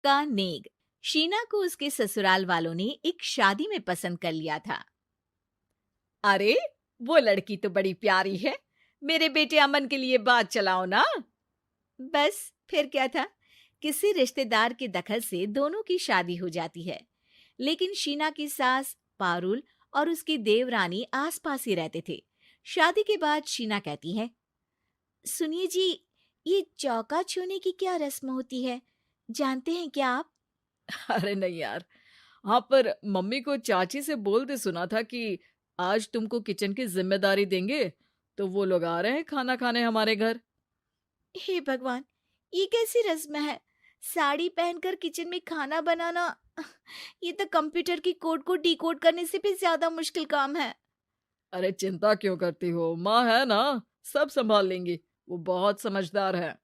का नेग। शीना को उसके ससुराल वालों ने एक शादी में पसंद कर लिया था। अरे, वो लड़की तो बड़ी प्यारी है। मेरे बेटे अमन के लिए बात चलाओ ना। बस फिर क्या था, किसी रिश्तेदार के दखल से दोनों की शादी हो जाती है। लेकिन शीना की सास पारुल और उसकी देवरानी आसपास ही रहते थे। शादी के बाद शीना कहती है, सुनिए जी, ये चौका छूने की क्या रस्म होती है, जानते हैं क्या आप? अरे नहीं यार। हाँ, पर मम्मी को चाची से बोलते सुना था कि आज तुमको किचन की जिम्मेदारी देंगे, तो वो लोग आ रहे हैं खाना खाने हमारे घर। हे भगवान, ये कैसी रस्म है? साड़ी पहनकर किचन में खाना बनाना, ये तो कंप्यूटर की कोड को डिकोड करने से भी ज्यादा मुश्किल काम है। अरे चिंता क्यों करती हो, माँ है ना, सब संभाल लेंगी। वो बहुत समझदार है।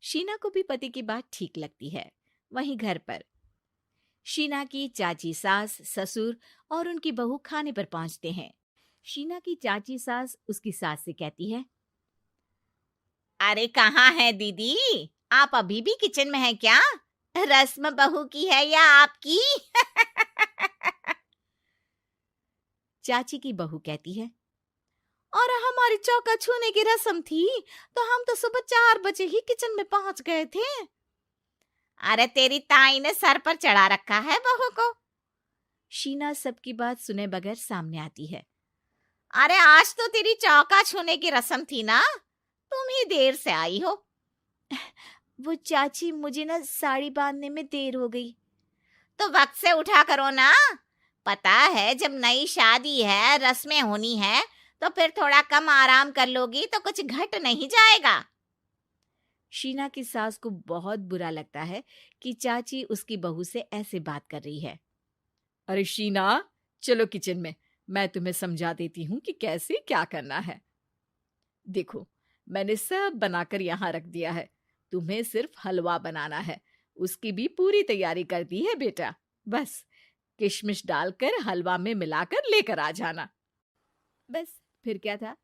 शीना को भी पति की बात ठीक लगती है। वहीं घर पर शीना की चाची सास, ससुर और उनकी बहू खाने पर पहुंचते हैं। शीना की चाची सास उसकी सास से कहती है, अरे कहाँ है दीदी, आप अभी भी किचन में हैं क्या? रस्म बहू की है या आपकी? चाची की बहू कहती है, और हमारी चौका छूने की रस्म थी तो हम तो सुबह 4 बजे ही किचन में पहुंच गए थे। अरे तेरी ताई ने सर पर चढ़ा रखा है बहू को। शीना सबकी बात सुने बगैर सामने आती है। अरे आज तो तेरी चौका छूने की रस्म थी ना, तुम ही देर से आई हो। वो चाची, मुझे ना साड़ी बांधने में देर हो गई। तो वक्त से उठा करो ना, पता है जब नई शादी है, रस्में होनी है, तो फिर थोड़ा कम आराम कर लोगी तो कुछ घट नहीं जाएगा। शीना की सास को बहुत बुरा लगता है कि चाची उसकी बहू से ऐसे बात कर रही है। अरे शीना, चलो किचन में, मैं तुम्हें समझा देती हूँ कि कैसे क्या करना है। देखो, मैंने सब बनाकर यहाँ रख दिया है। तुम्हें सिर्फ हलवा बनाना है। उसकी भी पूरी तैयारी कर दी है बेटा। बस किशमिश डालकर हलवा में मिलाकर लेकर आ जाना। बस फिर क्या था,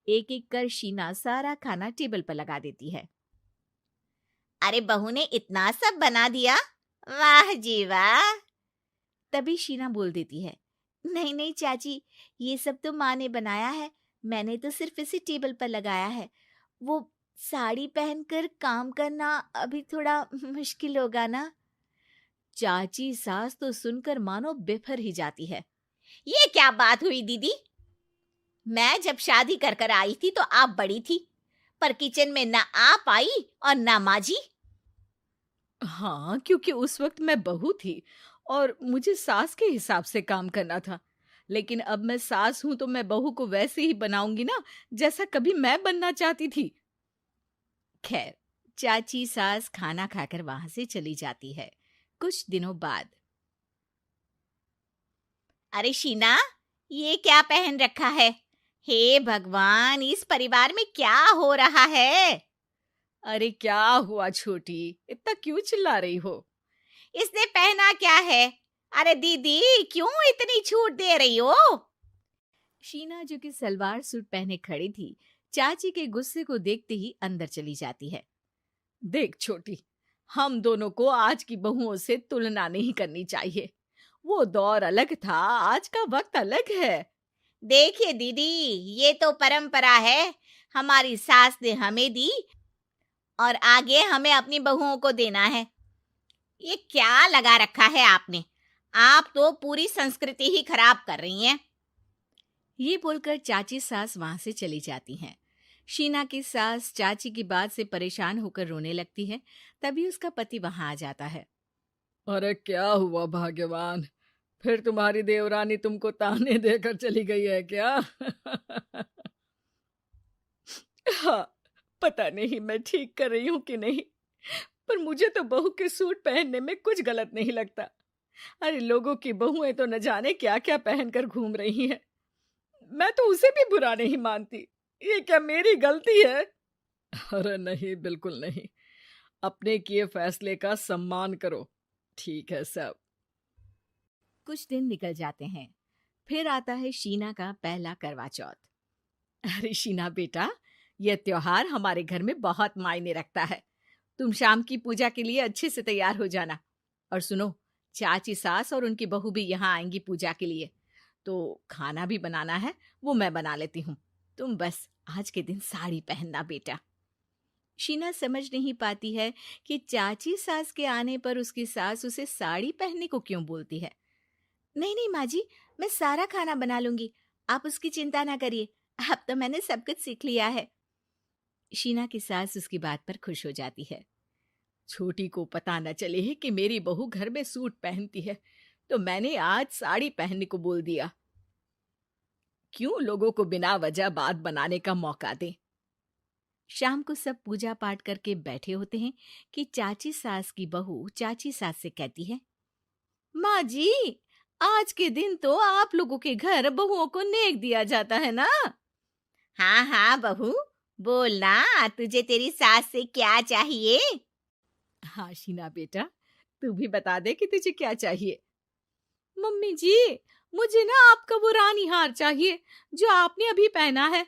एक एक कर शीना सारा खाना टेबल पर लगा देती है। अरे बहू ने इतना सब बना दिया, वाह जी वाह। तभी शीना बोल देती है, नहीं नहीं चाची, ये सब तो माँ ने बनाया है, मैंने तो सिर्फ इसे टेबल पर लगाया है। वो साड़ी पहनकर काम करना अभी थोड़ा मुश्किल होगा ना। चाची सास तो सुनकर मानो बिफर ही जाती है। ये क्या बात हुई दीदी, मैं जब शादी कर कर आई थी तो आप बड़ी थी, पर किचन में ना आप आई और ना माँ जी। हाँ, क्योंकि उस वक्त मैं बहू थी और मुझे सास के हिसाब से काम करना था। लेकिन अब मैं सास हूं तो मैं बहू को वैसे ही बनाऊंगी ना, जैसा कभी मैं बनना चाहती थी। खैर, चाची सास खाना खाकर वहां से चली जाती है। कुछ दिनों बाद, अरे शीना, ये क्या पहन रखा है? हे भगवान, इस परिवार में क्या हो रहा है? अरे क्या हुआ छोटी, इतना क्यों चिल्ला रही हो? इसने पहना क्या है? अरे दीदी, क्यों इतनी छूट दे रही हो? शीना, जो कि सलवार सूट पहने खड़ी थी, चाची के गुस्से को देखते ही अंदर चली जाती है। देख छोटी, हम दोनों को आज की बहुओं से तुलना नहीं करनी चाहिए। वो दौर अलग था, आज का वक्त अलग है। देखिए दीदी, ये तो परंपरा है, हमारी सास ने हमें दी और आगे हमें अपनी बहुओं को देना है। ये क्या लगा रखा है आपने? आप तो पूरी संस्कृति ही खराब कर रही हैं। ये बोलकर चाची सास वहां से चली जाती हैं। शीना की सास चाची की बात से परेशान होकर रोने लगती है। तभी उसका पति वहां आ जाता है। अरे क्या हुआ भाग्यवान, फिर तुम्हारी देवरानी तुमको ताने देकर चली गई है क्या? हाँ, पता नहीं मैं ठीक कर रही हूँ कि नहीं, पर मुझे तो बहू के सूट पहनने में कुछ गलत नहीं लगता। अरे लोगों की बहुएं तो न जाने क्या क्या पहनकर घूम रही हैं। मैं तो उसे भी बुरा नहीं मानती। ये क्या मेरी गलती है? अरे नहीं, बिल्कुल नहीं। अपने किए फैसले का सम्मान करो। ठीक है सब। कुछ दिन निकल जाते हैं। फिर आता है शीना का पहला करवा चौथ। अरे शीना बेटा, यह त्योहार हमारे घर में बहुत मायने रखता है। तुम शाम की पूजा के लिए अच्छे से तैयार हो जाना। और सुनो, चाची सास और उनकी बहू भी यहाँ आएंगी पूजा के लिए, तो खाना भी बनाना है, वो मैं बना लेती हूँ। तुम बस आज के दिन साड़ी पहनना बेटा। शीना समझ नहीं पाती है कि चाची सास के आने पर उसकी सास उसे साड़ी पहनने को क्यों बोलती है। नहीं नहीं माँ जी, मैं सारा खाना बना लूंगी, आप उसकी चिंता ना करिए, अब तो मैंने सब कुछ सीख लिया है। शीना की सास उसकी बात पर खुश हो जाती है। छोटी को पता न चले कि मेरी बहू घर में सूट पहनती है, तो मैंने आज साड़ी पहनने को बोल दिया। क्यों लोगों को बिना वजह बात बनाने का मौका दें। शाम को सब पूजा पाठ करके बैठे होते हैं कि चाची सास की बहू चाची सास से कहती है, माँ जी, आज के दिन तो आप लोगों के घर बहुओं को नेक दिया जाता है ना। हाँ हाँ बहू, बोलना, तुझे तेरी सास से क्या चाहिए। हाँ शीना बेटा, तू भी बता दे कि तुझे क्या चाहिए। मम्मी जी, मुझे ना आपका वो रानी हार चाहिए जो आपने अभी पहना है।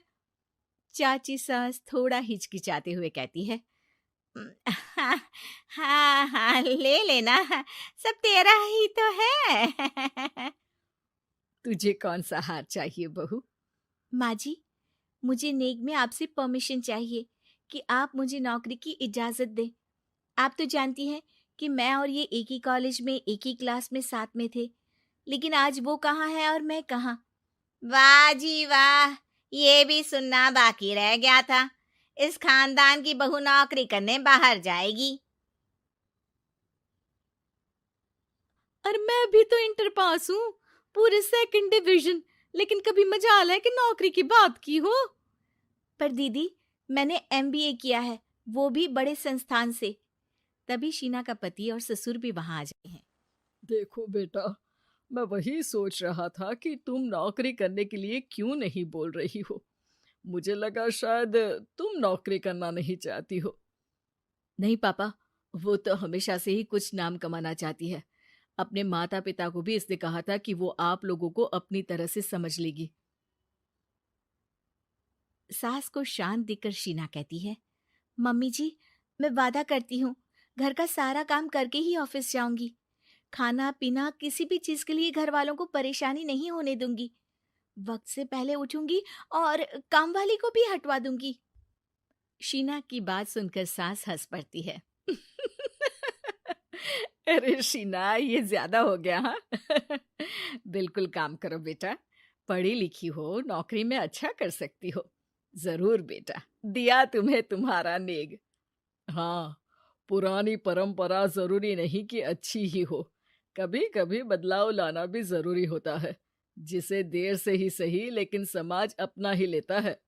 चाची सास थोड़ा हिचकिचाते हुए कहती है, हाँ हाँ हाँ, ले लेना, सब तेरा ही तो है। तुझे कौन सा हार चाहिए बहू? माँ जी, मुझे नेक में आपसे परमिशन चाहिए कि आप मुझे नौकरी की इजाजत दें। आप तो जानती हैं कि मैं और ये एक ही कॉलेज में एक ही क्लास में साथ में थे, लेकिन आज वो कहाँ है और मैं कहाँ। वाह जी वाह, ये भी सुनना बाकी रह गया था। इस खानदान की बहू नौकरी करने बाहर जाएगी। और मैं भी तो इंटर पास हूँ, पूरे सेकंड डिवीजन, लेकिन कभी मजाल है कि नौकरी की बात की हो। पर दीदी, मैंने एमबीए किया है, वो भी बड़े संस्थान से। तभी शीना का पति और ससुर भी वहां आ जाते हैं। देखो बेटा, मैं वही सोच रहा था कि तुम नौकरी करने के लिए क्यों नहीं बोल रही हो। मुझे लगा शायद तुम नौकरी करना नहीं चाहती हो। नहीं पापा, वो तो हमेशा से ही कुछ नाम कमाना चाहती है। अपने माता पिता को भी इसने कहा था कि वो आप लोगों को अपनी तरह से समझ लेगी। सास को शांत दिखकर शीना कहती है, मम्मी जी, मैं वादा करती हूँ, घर का सारा काम करके ही ऑफिस जाऊंगी। खाना पीना किसी भी चीज के लिए घर वालों को परेशानी नहीं होने दूंगी। वक्त से पहले उठूंगी और काम वाली को भी हटवा दूंगी। शीना की बात सुनकर सास हंस पड़ती है। अरे शीना, ये ज्यादा हो गया हाँ। बिल्कुल काम करो बेटा, पढ़ी लिखी हो, नौकरी में अच्छा कर सकती हो। जरूर बेटा, दिया तुम्हें तुम्हारा नेग। हाँ, पुरानी परंपरा जरूरी नहीं कि अच्छी ही हो, कभी कभी बदलाव लाना भी जरूरी होता है, जिसे देर से ही सही लेकिन समाज अपना ही लेता है।